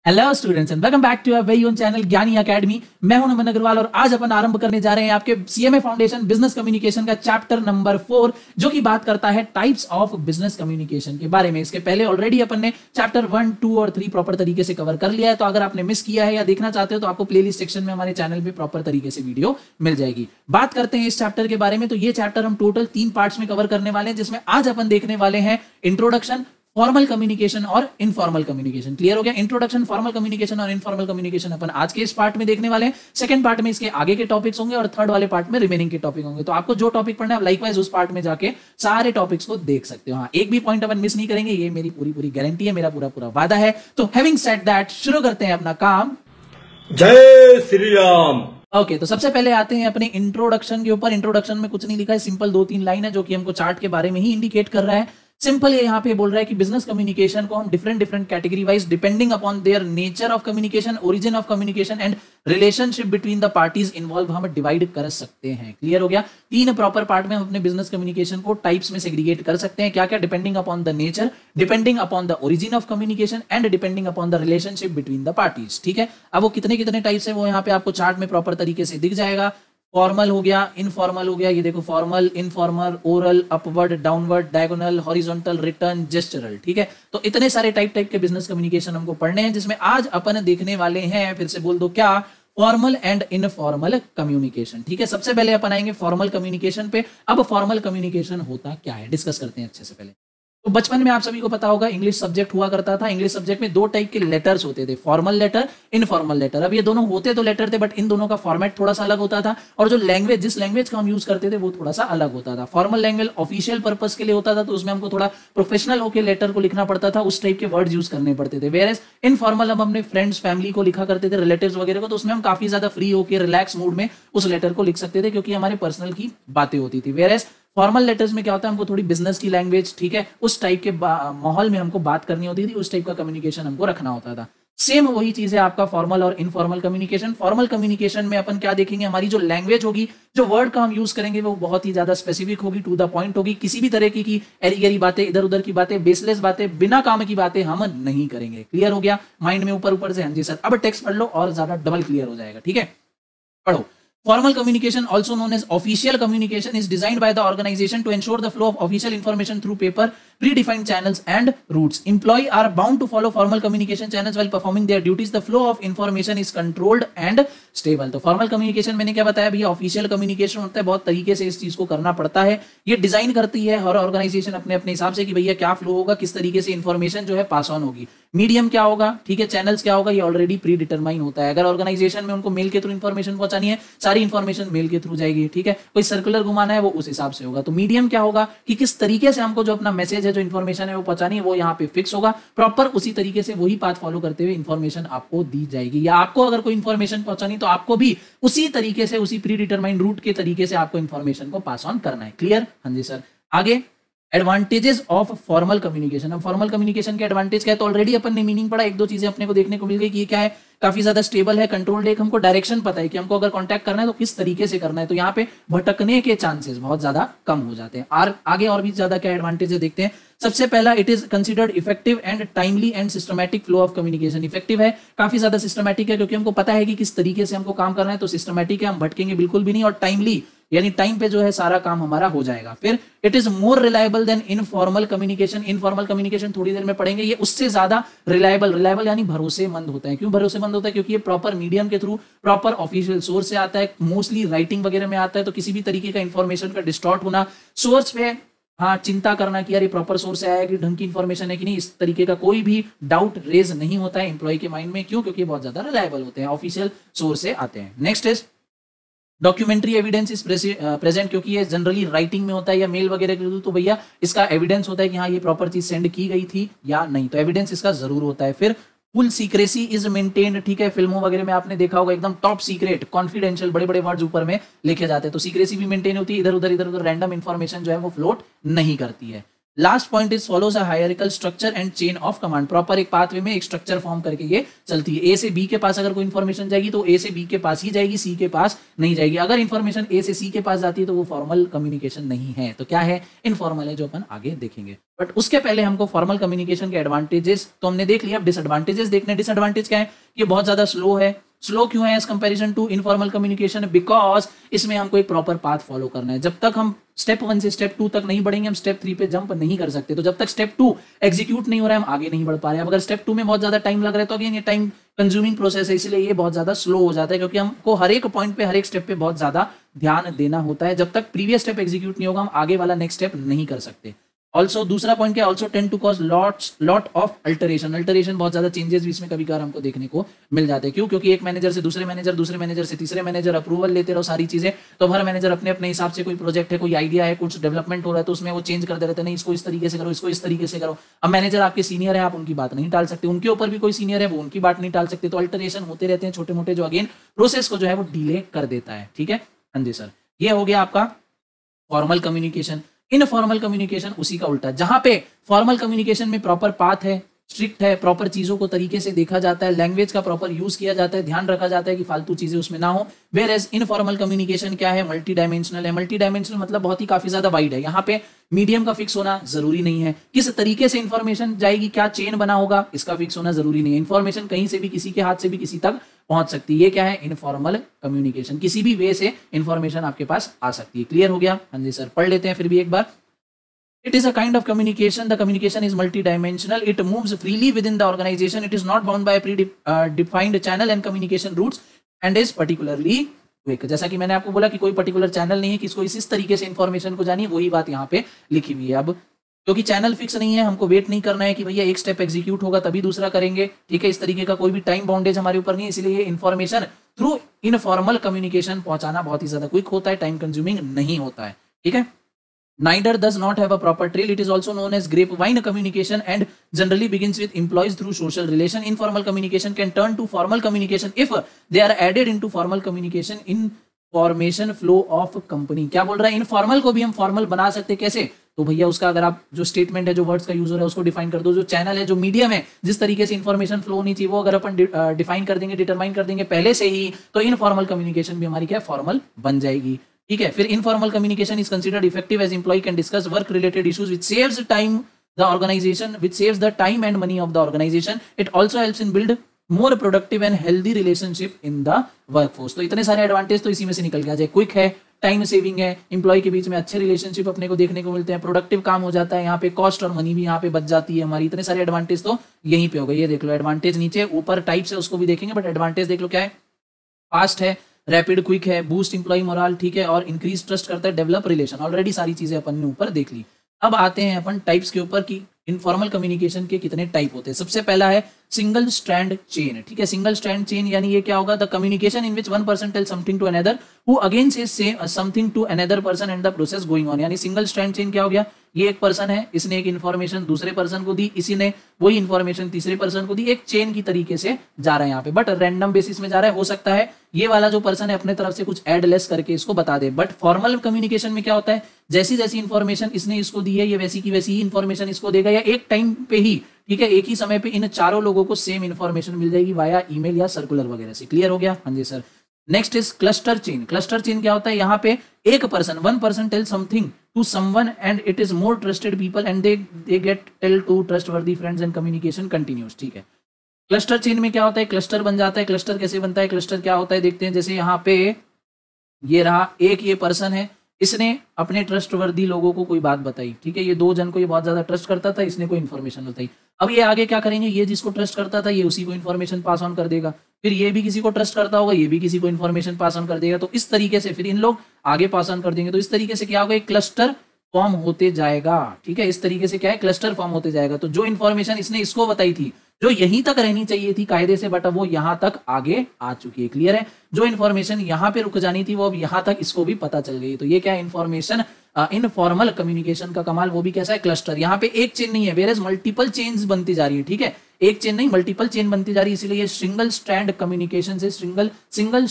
Hello students and welcome back to our very own channel Gyani academy. मैं हूं नमन अग्रवाल और आज अपन आरंभ करने जा रहे हैं आपके सीएमए फाउंडेशन बिजनेस कम्युनिकेशन का चैप्टर नंबर 4 जो कि बात करता है टाइप्स ऑफ बिजनेस कम्युनिकेशन के बारे में। इसके पहले ऑलरेडी अपन ने चैप्टर 1, 2 और 3 प्रॉपर तरीके से कवर कर लिया है, तो अगर आपने मिस किया है या देखना चाहते हो तो आपको प्लेलिस्ट सेक्शन में हमारे चैनल पे प्रॉपर तरीके से वीडियो मिल जाएगी। बात करते हैं इस चैप्टर के बारे में, तो ये चैप्टर हम टोटल 3 पार्ट्स में कवर करने वाले हैं, जिसमें आज अपन देखने वाले हैं इंट्रोडक्शन, फॉर्मल कम्युनिकेशन और इनफॉर्मल कम्युनिकेशन। क्लियर हो गया? इंट्रोडक्शन, फॉर्मल कम्युनिकेशन और इनफॉर्मल कम्युनिकेशन अपन आज के इस पार्ट में देखने वाले हैं। सेकंड पार्ट में इसके आगे के टॉपिक्स होंगे और थर्ड वाले पार्ट में रिमेनिंग के टॉपिक होंगे। तो आपको जो टॉपिक पढ़ना है आप लाइकवाइज उस पार्ट में जाके सारे टॉपिक्स को देख सकते हो। हाँ, एक भी पॉइंट अपन मिस नहीं करेंगे, ये मेरी पूरी गारंटी है, मेरा पूरा वादा है। तो हैविंग सेड दैट शुरू करते हैं अपना काम। जय श्री राम। ओके, तो सबसे पहले आते हैं अपने इंट्रोडक्शन के ऊपर। इंट्रोडक्शन में कुछ नहीं लिखा है, सिंपल 2-3 लाइन है जो कि हमको चार्ट के बारे में ही इंडिकेट कर रहा है। सिंपल ये यहाँ पे बोल रहा है कि बिजनेस कम्युनिकेशन को हम different category wise depending upon their nature of communication, origin of communication and relationship between the parties involve हम डिवाइड कर सकते हैं। क्लियर हो गया? 3 प्रॉपर पार्ट में हम अपने बिजनेस कम्युनिकेशन को टाइप्स में सेग्रीगेट कर सकते हैं। क्या क्या? Depending upon the nature, depending upon the origin of communication and depending upon the relationship between the parties. ठीक है, अब वो कितने टाइप्स है वो यहाँ पे आपको चार्ट में प्रॉपर तरीके से दिख जाएगा। फॉर्मल हो गया, इनफॉर्मल हो गया, ये देखो formal, informal, oral, upward, downward, diagonal, horizontal, written, gestural. ठीक है, तो इतने सारे टाइप के बिजनेस कम्युनिकेशन हमको पढ़ने हैं, जिसमें आज अपन देखने वाले हैं, फिर से बोल दो क्या, फॉर्मल एंड इनफॉर्मल कम्युनिकेशन। ठीक है, सबसे पहले अपन आएंगे फॉर्मल कम्युनिकेशन पे। अब फॉर्मल कम्युनिकेशन होता क्या है डिस्कस करते हैं अच्छे से। पहले तो बचपन में आप सभी को पता होगा इंग्लिश सब्जेक्ट हुआ करता था। इंग्लिश सब्जेक्ट में 2 टाइप के लेटर्स होते थे, फॉर्मल लेटर, इनफॉर्मल लेटर। अब ये दोनों होते तो लेटर थे, बट इन दोनों का फॉर्मेट थोड़ा सा अलग होता था और जो लैंग्वेज, जिस लैंग्वेज का हम यूज करते थे वो थोड़ा सा अलग होता था। फॉर्मल लैंग्वेज ऑफिशियल पर्पस के लिए होता था, तो उसमें हमको थोड़ा प्रोफेशनल होकर लेटर को लिखना पड़ता था, उस टाइप के वर्ड्स यूज करने पड़ते थे। वेयर एज इनफॉर्मल हम अपने फ्रेंड्स, फैमिली को लिखा करते थे, रिलेटिव्स वगैरह को, तो उसमें हम काफी ज्यादा फ्री होकर रिलैक्स मूड में उस लेटर को लिख सकते थे, क्योंकि हमारे पर्सनल की बातें होती थी। वेयर एज फॉर्मल लेटर्स में क्या होता है, हमको थोड़ी बिजनेस की लैंग्वेज, ठीक है, उस टाइप के माहौल में हमको बात करनी होती थी, उस टाइप का कम्युनिकेशन हमको रखना होता था। सेम वही चीज है आपका फॉर्मल और इनफॉर्मल कम्युनिकेशन। फॉर्मल कम्युनिकेशन में अपन क्या देखेंगे, हमारी जो लैंग्वेज होगी, जो वर्ड का हम यूज करेंगे वो बहुत ही ज्यादा स्पेसिफिक होगी, टू द पॉइंट होगी। किसी भी तरह की एरी गैरी बातें, इधर उधर की बातें, बेसलेस बातें, बिना काम की बातें हम नहीं करेंगे। क्लियर हो गया? माइंड में ऊपर से? हाँ जी सर। अब टेक्स्ट पढ़ लो और ज्यादा डबल क्लियर हो जाएगा। ठीक है, पढ़ो। Formal communication, also known as official communication, is designed by the organization to ensure the flow of official information through paper, predefined channels and routes. Employees are bound to follow formal communication channels while performing their duties. The flow of information is controlled and stable. तो formal communication मैंने क्या बताया भैया, official communication होता है, बहुत तरीके से इस चीज को करना पड़ता है। ये डिजाइन करती है हर ऑर्गेनाइजेशन अपने अपने हिसाब से कि भैया क्या फ्लो होगा, किस तरीके से इंफॉर्मेशन जो है पास ऑन होगी। मीडियम क्या होगा, ठीक है, चैनल्स क्या होगा, ये ऑलरेडी प्री डिटरमाइन होता है। अगर ऑर्गेनाइजेशन में उनको मेल के थ्रू इंफॉर्मेशन पहुंचानी है, सारी इंफॉर्मेशन मेल के थ्रू जाएगी। ठीक है, कोई सर्कुलर घुमाना है वो उस हिसाब से होगा। तो मीडियम क्या होगा कि किस तरीके से हमको जो अपना मैसेज है, जो इंफॉर्मेशन है वो पहुंचानी है, वो यहाँ पे फिक्स होगा। प्रॉपर उसी तरीके से वही पाथ फॉलो करते हुए इंफॉर्मेशन आपको दी जाएगी, या आपको अगर कोई इंफॉर्मेशन पहुंचानी तो आपको भी उसी तरीके से, उसी प्री डिटरमाइंड रूट के तरीके से आपको इंफॉर्मेशन को पास ऑन करना है। क्लियर? हाँ जी सर। आगे एडवांटेजेस ऑफ फॉर्मल कम्युनिकेशन। अब फॉर्मल कम्युनिकेशन के एडवांटेज क्या है, तो ऑलरेडी अपन ने मीनिंग पढ़ा, 1-2 चीजें अपने को देखने को मिल गई कि ये क्या है, काफी ज्यादा स्टेबल है, कंट्रोल्ड है, हमको डायरेक्शन पता है कि हमको अगर कांटेक्ट करना है तो किस तरीके से करना है, तो यहाँ पे भटकने के चांसेस बहुत ज्यादा कम हो जाते हैं। और आगे और भी ज्यादा क्या एडवांटेज है देखते हैं। सबसे पहला, it is considered effective and timely and systematic flow of communication. Effective है, काफी ज्यादा सिस्टमैटिक है, क्योंकि हमको पता है कि किस तरीके से हमको काम करना है, तो सिस्टमैटिक है, हम भटकेंगे बिल्कुल भी नहीं, और टाइमली यानी टाइम पे जो है सारा काम हमारा हो जाएगा। फिर it is more reliable then informal communication. Informal communication थोड़ी देर में पढ़ेंगे, ये उससे ज्यादा रिलायबल यानी भरोसेमंद होता है। क्यों भरोसेमंद होता है? क्योंकि ये प्रॉपर मीडियम के थ्रू, प्रॉपर ऑफिशियल सोर्स से आता है, मोस्टली राइटिंग वगैरह में आता है, तो किसी भी तरीके का इंफॉर्मेशन का डिस्टॉर्ट होना, सोर्स पे हाँ चिंता करना कि यार ये प्रॉपर सोर्स से आया कि ढंग की इंफॉर्मेशन है कि नहीं, इस तरीके का कोई भी डाउट रेज नहीं होता है एम्प्लॉय के माइंड में। क्यों? क्योंकि बहुत ज्यादा रिलायबल होते हैं, ऑफिशियल सोर्स से आते हैं। Next is documentary evidence is present, क्योंकि ये जनरली राइटिंग में होता है या मेल वगैरह के थ्रू, तो भैया इसका एविडेंस होता है कि हाँ ये प्रॉपर चीज सेंड की गई थी या नहीं, तो एविडेंस इसका जरूर होता है। फिर फुल सीक्रेसी इज मेंटेन्ड। ठीक है, फिल्मों वगैरह में आपने देखा होगा एकदम टॉप सीक्रेट, कॉन्फिडेंशियल, बड़े वर्ड्स ऊपर में लिखे जाते हैं, तो सीक्रेसी भी मेंटेन होती है, इधर उधर रैंडम इंफॉर्मेशन जो है वो फ्लोट नहीं करती है। Last point is follows a hierarchical structure and chain of command. Proper एक पाथवे में एक स्ट्रक्चर फॉर्म करके ये चलती है। ए से बी के पास अगर कोई इन्फॉर्मेशन जाएगी तो ए से बी के पास ही जाएगी, सी के पास नहीं जाएगी। अगर इन्फॉर्मेशन ए से सी के पास जाती है तो वो फॉर्मल कम्युनिकेशन नहीं है, तो क्या है, इनफॉर्मल है, जो अपन आगे देखेंगे। बट उसके पहले हमको फॉर्मल कम्युनिकेशन के एडवांटेजेस तो हमने देख लिया, अब डिसएडवांटेजेस देखने। डिसएडवांटेज क्या है, ये बहुत ज्यादा स्लो है। स्लो क्यों है as comparison to informal communication? Because इसमें हमको एक प्रॉपर पाथ फॉलो करना है। जब तक हम स्टेप 1 से स्टेप 2 तक नहीं बढ़ेंगे, हम स्टेप 3 पे जंप नहीं कर सकते। तो जब तक स्टेप 2 एग्जीक्यूट नहीं हो रहा है, हम आगे नहीं बढ़ पा रहे हैं। अगर स्टेप 2 में बहुत ज्यादा टाइम लग रहा है तो अगेन ये टाइम कंज्यूमिंग प्रोसेस है, इसलिए ये बहुत ज्यादा स्लो हो जाता है, क्योंकि हमको हर एक पॉइंट पे, हर एक स्टेप पे बहुत ज्यादा ध्यान देना होता है। जब तक प्रीवियस स्टेप एग्जीक्यूट नहीं होगा, हम आगे वाला नेक्स्ट स्टेप नहीं कर सकते। ऑल्सो दूसरा पॉइंट क्या, also tend to cause lot of alteration. Alteration, बहुत ज्यादा चेंजेस भी इसमें कभी कभार हमको देखने को मिल जाते हैं। क्यों? क्योंकि एक मैनेजर से दूसरे मैनेजर, दूसरे मैनेजर से तीसरे मैनेजर, अप्रूवल लेते रहो सारी चीजें। तो हर मैनेजर अपने अपने हिसाब से, कोई प्रोजेक्ट है, कोई आइडिया है, कुछ डेवलपमेंट हो रहा है, तो उसमें वो चेंज करते रहते हैं, नहीं इसको इस तरीके से करो, इसको इस तरीके से करो। अब मैनेजर आपके सीनियर है, आप उनकी बात नहीं टाल सकते, उनके ऊपर भी कोई सीनियर है, वो उनकी बात नहीं टाल सकते। तो अल्टरेशन होते रहते हैं छोटे मोटे, जो अगेन प्रोसेस को जो है वो डिले कर देता है। ठीक है, हाँ जी सर, ये हो गया आपका फॉर्मल कम्युनिकेशन। इनफॉर्मल कम्युनिकेशन उसी का उल्टा, जहां पे फॉर्मल कम्युनिकेशन में प्रॉपर पाथ है, स्ट्रिक्ट है, प्रॉपर चीजों को तरीके से देखा जाता है, लैंग्वेज का प्रॉपर यूज किया जाता है, ध्यान रखा जाता है कि फालतू चीजें उसमें ना हो। वेयर एज इनफॉर्मल कम्युनिकेशन क्या है, मल्टी डायमेंशनल है। मल्टी डायमेंशनल मतलब बहुत ही काफी ज्यादा वाइड है। यहाँ पे मीडियम का फिक्स होना जरूरी नहीं है, किस तरीके से इंफॉर्मेशन जाएगी, क्या चेन बना होगा, इसका फिक्स होना जरूरी नहीं है। इंफॉर्मेशन कहीं से भी, किसी के हाथ से भी किसी तक पहुंच सकती है। ये क्या है, इनफॉर्मल कम्युनिकेशन। किसी भी वे से इंफॉर्मेशन आपके पास आ सकती है। क्लियर हो गया? हाँ जी सर, पढ़ लेते हैं फिर भी एक बार। It is a kind of communication. The communication is multidimensional. It moves freely within the organization. It is not bound by a predefined channel and communication routes and is particularly quick. जैसा कि मैंने आपको बोला कि कोई particular channel नहीं है, किसको इस तरीके से इंफॉर्मेशन को जानी, वही बात यहाँ पे लिखी हुई है। अब क्योंकि चैनल फिक्स नहीं है, हमको वेट नहीं करना है कि भैया एक स्टेप एग्जीक्यूट होगा तभी दूसरा करेंगे। ठीक है, इस तरीके का कोई भी टाइम बाउंडेज हमारे ऊपर नहीं है, इसलिए ये इन्फॉर्मेशन थ्रू इनफॉर्मल कम्युनिकेशन पहुंचाना बहुत ही ज्यादा क्विक होता है, टाइम कंज्यूमिंग नहीं होता है। ठीक है, neither does not have a proper trail. It is also known as grapevine communication and generally begins with employees through social relation. Informal communication can turn to formal communication if they are added into formal communication information flow of company. क्या बोल रहा है, informal को भी हम formal बना सकते, कैसे? तो भैया उसका अगर आप जो स्टेटमेंट है, जो वर्ड्स का यूज हो रहा है, उसको डिफाइन कर दो। जो चैनल है, जो मीडियम है, जिस तरीके से इन्फॉर्मेशन फ्लो होनी चाहिए, वो अगर अपन डिफाइन कर देंगे, डिटरमाइन कर देंगे पहले से ही, तो इनफॉर्मल कम्युनिकेशन भी हमारी क्या फॉर्मल बन जाएगी। ठीक है, फिर informal communication is considered effective as employ can discuss work related issues which saves time the organization, which saves the time and money of the organization. It also helps in build more productive and healthy relationship in the workforce. तो इतने सारे advantage तो इसी में से निकल के आ जाए। क्विक है, टाइम सेविंग है, इंप्लॉय के बीच में अच्छे रिलेशनशिप अपने को देखने को मिलते हैं, प्रोडक्टिव काम हो जाता है, यहाँ पे कॉस्ट और मनी भी यहाँ पे बच जाती है हमारी। इतने सारे एडवांटेज तो यहीं पे हो गए। ये देख लो एडवांटेज, नीचे ऊपर टाइप्स है उसको भी देखेंगे, बट एडवांटेज देख लो क्या है, फास्ट है, रैपिड क्विक है, बूस्ट इंप्लॉय मोरल, ठीक है, और इंक्रीज ट्रस्ट करता है, डेवलप रिलेशन। ऑलरेडी सारी चीजें अपन ने ऊपर देख ली। अब आते हैं अपन टाइप्स के ऊपर कि इनफॉर्मल कम्युनिकेशन के कितने टाइप होते हैं। सबसे पहला है सिंगल स्ट्रैंड चेन। ठीक है, सिंगल स्ट्रैंड चेन यानी ये क्या होगा, the communication in which one person tell something to another who again say something to another person and the process going on. यानी सिंगल स्ट्रैंड चेन क्या हो गया, ये एक पर्सन है, इसने एक इन्फॉर्मेशन दूसरे पर्सन को दी, इसी ने वही इन्फॉर्मेशन तीसरे पर्सन को दी, एक चेन की तरीके से जा रहा है यहाँ पे, बट रैंडम बेसिस में जा रहा है। हो सकता है ये वाला जो पर्सन है अपने तरफ से कुछ एड लेस करके इसको बता दे, बट फॉर्मल कम्युनिकेशन में क्या होता है, जैसी जैसी इन्फॉर्मेशन इसने इसको दी है, ये वैसी की वैसी ही इन्फॉर्मेशन इसको देगा, या एक टाइम पे ही, ठीक है, एक ही समय पे इन चारों लोगों को सेम इन्फॉर्मेशन मिल जाएगी वाया ईमेल या सर्कुलर वगैरह से। क्लियर हो गया? हाँ जी sir. Next is cluster chain. Cluster chain क्या होता है, यहाँ पे एक person, one person tell something to someone and it is more trusted people and they get tell to trustworthy friends and communication continuous. ठीक है, क्लस्टर चेन में क्या होता है, क्लस्टर बन जाता है। क्लस्टर कैसे बनता है, क्लस्टर क्या होता है देखते हैं। जैसे यहाँ पे ये रहा, एक ये पर्सन है, इसने अपने ट्रस्टवर्दी लोगों को कोई बात बताई, ठीक है, ये दो जन को ये बहुत ज्यादा ट्रस्ट करता था, इसने कोई इन्फॉर्मेशन बताई। अब ये आगे क्या करेंगे, ये जिसको ट्रस्ट करता था ये उसी को इन्फॉर्मेशन पास ऑन कर देगा, फिर ये भी किसी को ट्रस्ट करता होगा, ये भी किसी को इन्फॉर्मेशन पास ऑन कर देगा, तो इस तरीके से फिर इन लोग आगे पास ऑन कर देंगे। तो इस तरीके से क्या होगा, एक क्लस्टर फॉर्म होते जाएगा। ठीक है, इस तरीके से क्या है, क्लस्टर फॉर्म होते जाएगा। तो जो इन्फॉर्मेशन इसने इसको बताई थी, जो यहीं तक रहनी चाहिए थी कायदे से, बट अब वो यहां तक आगे आ चुकी है। क्लियर है, जो इन्फॉर्मेशन यहां पे रुक जानी थी वो अब यहां तक इसको भी पता चल गई। तो ये क्या है, इन्फॉर्मेशन इनफॉर्मल कम्युनिकेशन का कमाल, वो भी कैसा है, क्लस्टर। यहाँ पे एक चेन नहीं है, वेयर एज मल्टीपल चेन्स बनती जा रही है। ठीक है, एक चेन नहीं, मल्टीपल चेन बनती जा रही है, इसीलिए ये सिंगल स्ट्रैंड कम्युनिकेशन से सिंगल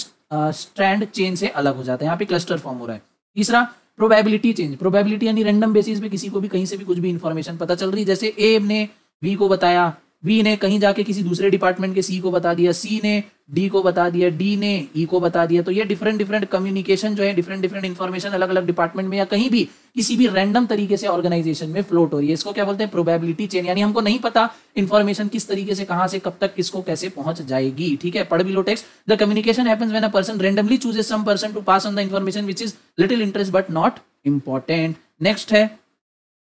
स्ट्रैंड चेन से अलग हो जाता है। यहाँ पे क्लस्टर फॉर्म हो रहा है। तीसरा प्रोबेबिलिटी चेंज, प्रोबेबिलिटी यानी रैंडम बेसिस पे किसी को भी कहीं से भी कुछ भी इंफॉर्मेशन पता चल रही है, जैसे ए ने बी को बताया, बी ने कहीं जाके किसी दूसरे डिपार्टमेंट के सी को बता दिया, सी ने डी को बता दिया, डी ने ई को बता दिया। तो ये डिफरेंट डिफरेंट कम्युनिकेशन जो है, डिफरेंट डिफरेंट इंफॉर्मेशन अलग अलग डिपार्टमेंट में या कहीं भी किसी भी रैंडम तरीके से ऑर्गेनाइजेशन में फ्लोट हो रही है। इसको क्या बोलते हैं? Probability chain. यानी हमको नहीं पता इंफॉर्मेशन किस तरीके से कहां से कब तक किसको कैसे पहुंच जाएगी। ठीक है, पढ़ भी लो text. The communication happens when a person randomly chooses some person to pass on the information which is little interest but not important. Next है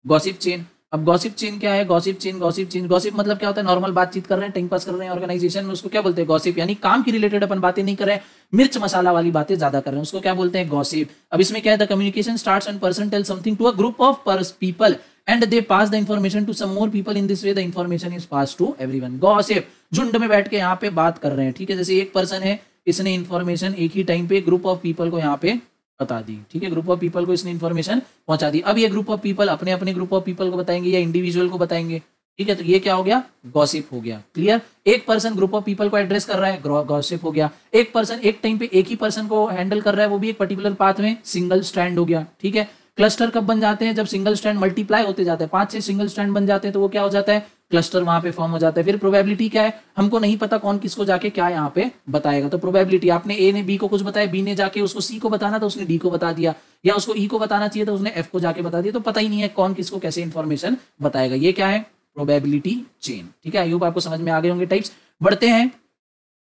गॉसिप चेन। अब गॉसिप चेन क्या है? गॉसिप मतलब क्या होता है? नॉर्मल बातचीत कर रहे हैं, टाइम पास कर रहे हैं ऑर्गेनाइजेशन में, उसको क्या बोलते हैं? गॉसिप। यानी काम की रिलेटेड अपन बातें नहीं कर रहे हैं, मिर्च मसाला वाली बातें ज्यादा कर रहे हैं, उसको क्या बोलते हैं? गॉसिप। अब इसमें क्या है? The communication starts when person tell something to a group of people and they pass the information to some more people, in this way the information is pass to everyone. Gossip, झुंड में बैठ के यहाँ पे बात कर रहे हैं। ठीक है, जैसे एक पर्सन है, इसने इंफॉर्मेशन एक ही टाइम पे ग्रुप ऑफ पीपल को यहाँ पे बता दी। ठीक है, ग्रुप ऑफ पीपल को इसने इंफॉर्मेशन पहुंचा दी। अब ये ग्रुप ऑफ पीपल अपने अपने ग्रुप ऑफ पीपल को बताएंगे या इंडिविजुअल को बताएंगे। ठीक है, तो ये क्या हो गया? गॉसिप हो गया। क्लियर? एक पर्सन ग्रुप ऑफ पीपल को एड्रेस कर रहा है, गॉसिप हो गया। एक पर्सन एक टाइम पे एक ही पर्सन को हैंडल कर रहा है, वो भी एक पर्टिकुलर पाथ में, सिंगल स्ट्रैंड हो गया। ठीक है, क्लस्टर कब बन जाते हैं? जब सिंगल स्ट्रैंड मल्टीप्लाई होते जाते हैं, 5 से सिंगल स्ट्रैंड बन जाते हैं, तो वो क्या हो जाता है? क्लस्टर वहां पे फॉर्म हो जाता है। फिर प्रोबेबिलिटी क्या है? हमको नहीं पता कौन किसको जाके क्या यहाँ पे बताएगा, तो प्रोबेबिलिटी, आपने ए ने बी को कुछ बताया, बी ने जाके उसको सी को बताना, तो उसने डी को बता दिया, या उसको ई को बताना चाहिए तो उसने एफ को जाके बता दिया, तो पता ही नहीं है कौन किसको कैसे इंफॉर्मेशन बताएगा। ये क्या है? Probability chain. ठीक है, आई होप आपको समझ में आ गए होंगे टाइप्स। बढ़ते हैं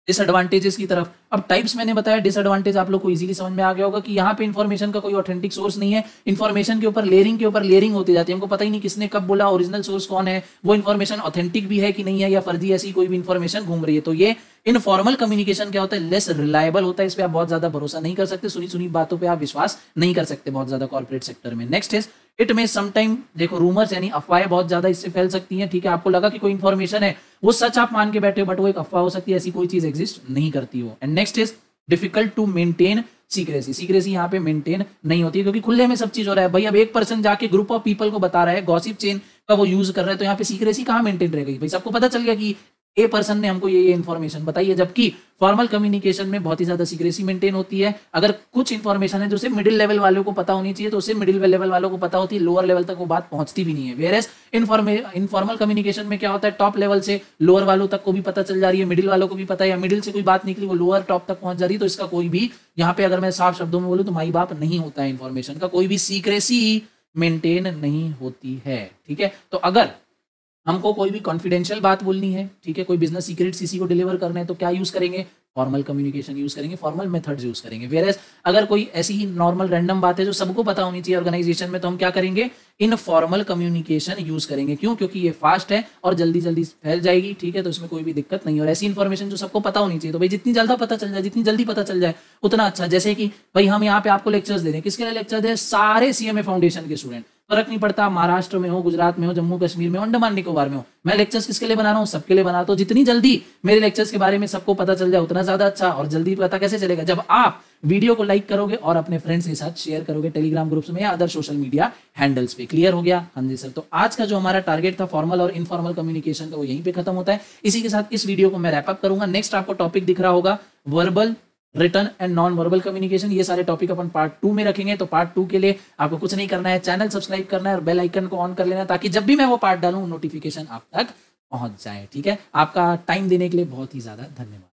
डिसएडवांटेजेस की तरफ। अब टाइप्स मैंने बताया, डिसएडवांटेज आप लोग को इजीली समझ में आ गया होगा कि यहाँ पे इन्फॉर्मेशन का कोई ऑथेंटिक सोर्स नहीं है, इन्फॉर्मेशन के ऊपर लेयरिंग होती जाती है, हमको पता ही नहीं किसने कब बोला, ओरिजिनल सोर्स कौन है, वो इन्फॉर्मेशन ऑथेंटिक भी है कि नहीं है, या फर्जी ऐसी कोई भी इन्फॉर्मेशन घूम रही है। तो ये इनफॉर्मल कम्युनिकेशन क्या होता है? लेस रिलायबल होता है, इस पे आप बहुत ज्यादा भरोसा नहीं कर सकते, सुनी सुनी बातों पे आप विश्वास नहीं कर सकते बहुत ज्यादा कॉर्पोरेट सेक्टर में। नेक्स्ट इज इट में समटाइम, देखो रूमर्स यानी अफवाहें बहुत ज्यादा इससे फैल सकती हैं। ठीक है, आपको लगा कि कोई इन्फॉर्मेशन है, वो सच आप मान के बैठे हो, बट वो एक अफवाह हो सकती है, ऐसी कोई चीज एग्जिस्ट नहीं करती हो। And next is difficult to maintain secrecy. Secrecy यहाँ पे मेंटेन नहीं होती है, क्योंकि खुले में सब चीज हो रहा है भाई। अब एक पर्सन जाके ग्रुप ऑफ पीपल को बता रहा है, गॉसिप चेन का वो यूज कर रहा है, तो यहाँ पे सीक्रेसी कहाँ मेंटेन रह गई भाई? सबको पता चल गया कि ए पर्सन ने हमको ये इन्फॉर्मेशन बताई है, जबकि फॉर्मल कम्युनिकेशन में बहुत ही ज्यादा सीक्रेसी मेंटेन होती है। अगर कुछ इन्फॉर्मेशन है जो सिर्फ मिडिल लेवल वालों को पता होनी चाहिए, तो सिर्फ मिडिल लेवल वालों को पता होती है, लोअर लेवल तक वो बात पहुंचती भी नहीं है। वेयरएज इनफॉर्मल कम्युनिकेशन में क्या होता है? टॉप लेवल से लोअर वालों तक को भी पता चल जा रही है, मिडिल वालों को भी पता है, या मिडिल से कोई बात निकली वो लोअर टॉप तक पहुंच जा रही है, तो इसका कोई भी, यहाँ पे अगर मैं साफ शब्दों में बोलूं तो माई बाप नहीं होता है, इन्फॉर्मेशन का कोई भी सीक्रेसी मेंटेन नहीं होती है। ठीक है, तो अगर हमको कोई भी कॉन्फिडेंशियल बात बोलनी है, ठीक है, कोई बिजनेस सीक्रेट किसी को डिलीवर करना है, तो क्या यूज करेंगे? फॉर्मल कम्युनिकेशन यूज करेंगे, फॉर्मल मेथड्स यूज करेंगे। वेयरएज अगर कोई ऐसी ही नॉर्मल रैंडम बात है जो सबको पता होनी चाहिए ऑर्गेनाइजेशन में, तो हम क्या करेंगे? इनफॉर्मल कम्युनिकेशन यूज करेंगे। क्यों? क्योंकि ये फास्ट है और जल्दी जल्दी फैल जाएगी। ठीक है, तो इसमें कोई भी दिक्कत नहीं है। और ऐसी इन्फॉर्मेशन जो सबको पता होनी चाहिए, तो भाई जितनी जल्दी पता चल जाए, जितनी जल्दी पता चल जाए उतना अच्छा। जैसे कि भाई हम यहाँ पे आपको लेक्चर्स दे रहे हैं, किसके लिए लेक्चर दे? सारे सीएमए फाउंडेशन के स्टूडेंट, फर्क नहीं पड़ता महाराष्ट्र में हो, गुजरात में हो, जम्मू कश्मीर में हो, अंडमान निकोबार में हो, मैं लेक्चर्स किसके लिए बना रहा हूँ? सबके लिए बना रहा हूँ। तो जितनी जल्दी मेरे लेक्चर्स के बारे में सबको पता चल जाए उतना ज्यादा अच्छा। और जल्दी पता कैसे चलेगा? जब आप वीडियो को लाइक करोगे और अपने फ्रेंड्स के साथ शेयर करोगे टेलीग्राम ग्रुप्स में या अदर सोशल मीडिया हैंडल्स पे। क्लियर हो गया? हाँ जी सर। तो आज का जो हमारा टारगेट था फॉर्मल और इनफॉर्मल कम्युनिकेशन का, वो यहीं पे खत्म होता है। इसी के साथ इस वीडियो को मैं रैप अप करूंगा। नेक्स्ट आपको टॉपिक दिख रहा होगा verbal, written and non verbal communication. ये सारे टॉपिक अपन पार्ट 2 में रखेंगे। तो पार्ट 2 के लिए आपको कुछ नहीं करना है, चैनल सब्सक्राइब करना है और बेल आइकन को ऑन कर लेना है, ताकि जब भी मैं वो पार्ट डालूं नोटिफिकेशन आप तक पहुंच जाए। ठीक है, आपका टाइम देने के लिए बहुत ही ज्यादा धन्यवाद।